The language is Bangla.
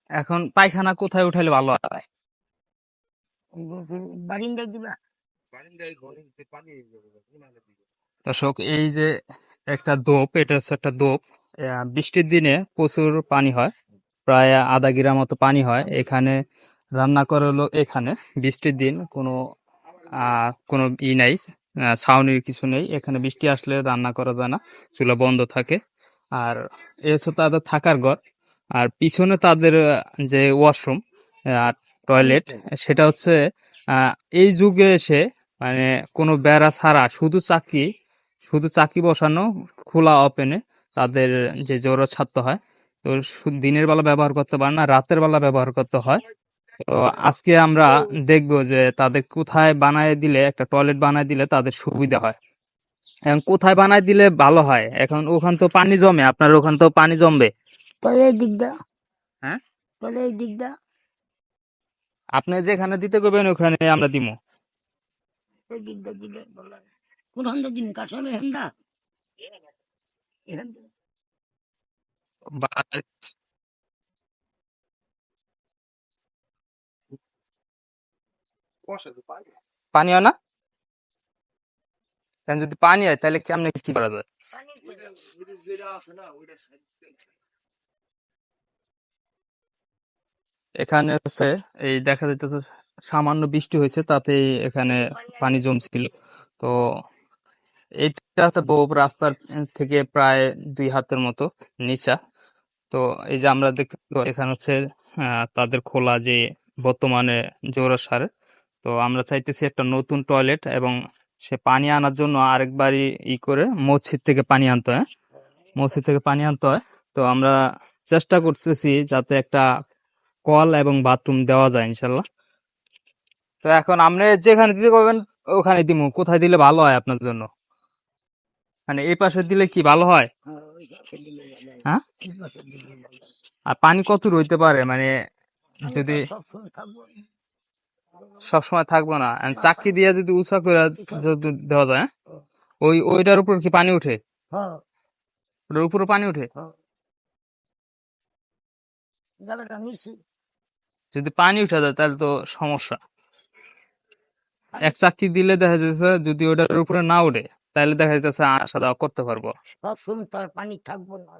এখন পায়খানা কোথায় উঠাইলে ভালো হয়? বারিন্দা দিবা। দর্শক, এই যে একটা দোপ, এটা হচ্ছে একটা দোপ। বৃষ্টির দিনে প্রচুর পানি হয়, প্রায় আধা গিরা মতো পানি হয় এখানে। রান্না করে হলো এখানে, বৃষ্টির দিন কোনো নাই, ছাউনির কিছু নেই এখানে। বৃষ্টি আসলে রান্না করা যায় না, চুলা বন্ধ থাকে। আর এ হচ্ছে তাদের থাকার ঘর। আর পিছনে তাদের যে ওয়াশরুম আর টয়লেট, সেটা হচ্ছে আহ, এই যুগে এসে মানে কোনো বেড়া ছাড়া শুধু চাকি বসানো, খোলা ওপেনে তাদের যে জোর ছাড়তে হয়। তো দিনের বেলা ব্যবহার করতে পারে না, রাতের বেলা ব্যবহার করতে হয়। তো আজকে আমরা দেখবো যে তাদের কোথায় বানায় দিলে, একটা টয়লেট বানায় দিলে তাদের সুবিধা হয়। এখন কোথায় বানায় দিলে ভালো হয়? এখন ওখান তো পানি জমে, আপনার ওখান তো পানি জমবে। তবে এই দিকটা, হ্যাঁ, তবে এই দিকটা, আপনি যেখানে দিতে করবেন ওখানে আমরা দিমু। এই দিকটা দিলে বলা কোন হন্দা দিন কাশলে হেন্দা এখান বা- পানি হয় না? কারণ যদি পানি হয় তাহলে কেমনে কি করা যায়? এখানে হচ্ছে এই দেখা যাইতেছে সামান্য বৃষ্টি হয়েছে, তাতেই এখানে পানি জমছিল। তো এইটা একটা দোব, রাস্তার থেকে প্রায় 2 হাতের মতো নিচা। তো এই যে আমরা দেখতে এখানে হচ্ছে তাদের খোলা যে বর্তমানে জোড়াসার। তো আমরা চাইতেছি একটা নতুন টয়লেট, এবং সে পানি আনার জন্য আরেকবারই করে মসজিদ থেকে পানি আনতে হয়। মসজিদ থেকে পানি আনতে হয়। তো আমরা চেষ্টা করতেছি যাতে একটা কল এবং বাথরুম দেওয়া যায় ইনশাল্লাহ। তো এখন আপনি যেখানে দিতে করবেন ওখানে দিমু। কোথায় দিলে ভালো হয় আপনার জন্য? মানে এই পাশে দিলে কি ভালো হয়? হ্যাঁ, আর পানি কত রইতে পারে মানে, যদি সবসময় থাকবো। সবসময় থাকবো না, and চাক্কি দিয়ে যদি উঁচা করে যদি দেওয়া যায়, হ্যাঁ? ওইটার উপর কি পানি উঠে? হ্যাঁ, ওটার উপরে পানি উঠে? হ্যাঁ, জায়গাটা নিশ্চিত। যদি পানি উঠে যায় তাহলে তো সমস্যা। এক চাক্কি দিলে দেখা যাচ্ছে যদি ওটার উপরে না উঠে, তাহলে দেখা যাচ্ছে আসা যাওয়া করতে পারবো। সবসময় তার পানি থাকবো না,